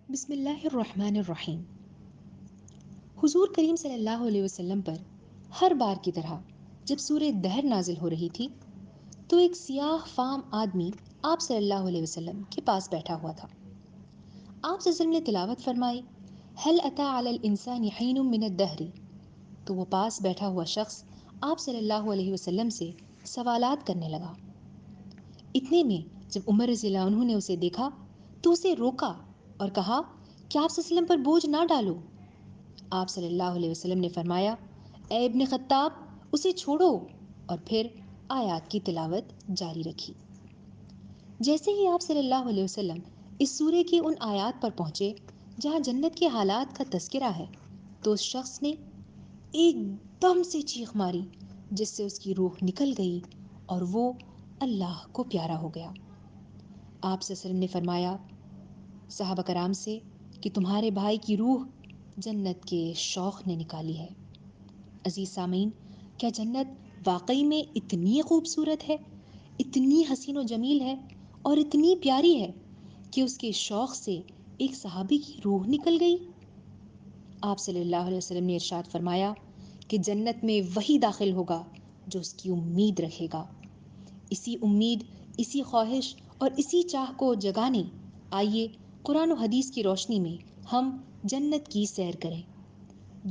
بسم اللہ الرحمن الرحیم۔ حضور کریم صلی اللہ علیہ وسلم پر ہر بار کی طرح جب سورہ دہر نازل ہو رہی تھی تو ایک سیاہ فام آدمی آپ صلی اللہ علیہ وسلم کے پاس بیٹھا ہوا تھا۔ آپ صلی اللہ علیہ وسلم نے تلاوت فرمائی، هل اتى على الانسان حين من الدهر، تو وہ پاس بیٹھا ہوا شخص آپ صلی اللہ علیہ وسلم سے سوالات کرنے لگا۔ اتنے میں جب عمر رضی اللہ عنہ نے اسے دیکھا تو اسے روکا اور کہا کہ آپ صلی اللہ علیہ وسلم پر بوجھ نہ ڈالو۔ آپ صلی اللہ علیہ وسلم نے فرمایا، اے ابن خطاب، اسے چھوڑو، اور پھر آیات کی تلاوت جاری رکھی۔ جیسے ہی آپ صلی اللہ علیہ وسلم اس سورے کی ان آیات پر پہنچے جہاں جنت کے حالات کا تذکرہ ہے تو اس شخص نے ایک دم سے چیخ ماری جس سے اس کی روح نکل گئی اور وہ اللہ کو پیارا ہو گیا۔ آپ صلی اللہ علیہ وسلم نے فرمایا صحابہ کرام سے کہ تمہارے بھائی کی روح جنت کے شوق نے نکالی ہے۔ عزیز سامعین، کیا جنت واقعی میں اتنی خوبصورت ہے، اتنی حسین و جمیل ہے اور اتنی پیاری ہے کہ اس کے شوق سے ایک صحابی کی روح نکل گئی؟ آپ صلی اللہ علیہ وسلم نے ارشاد فرمایا کہ جنت میں وہی داخل ہوگا جو اس کی امید رکھے گا۔ اسی امید، اسی خواہش اور اسی چاہ کو جگانے آئیے قرآن و حدیث کی روشنی میں ہم جنت کی سیر کریں۔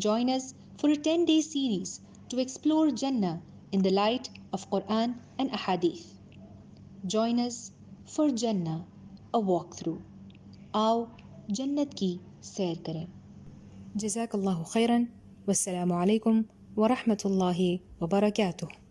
Join us for a 10-day series to explore Jannah in the light of Quran and Ahadith. Join us for Jannah, a walkthrough. آؤ جنت کی سیر کریں۔ جزاک اللہ خیراً، والسلام علیکم ورحمۃ اللہ وبرکاتہ۔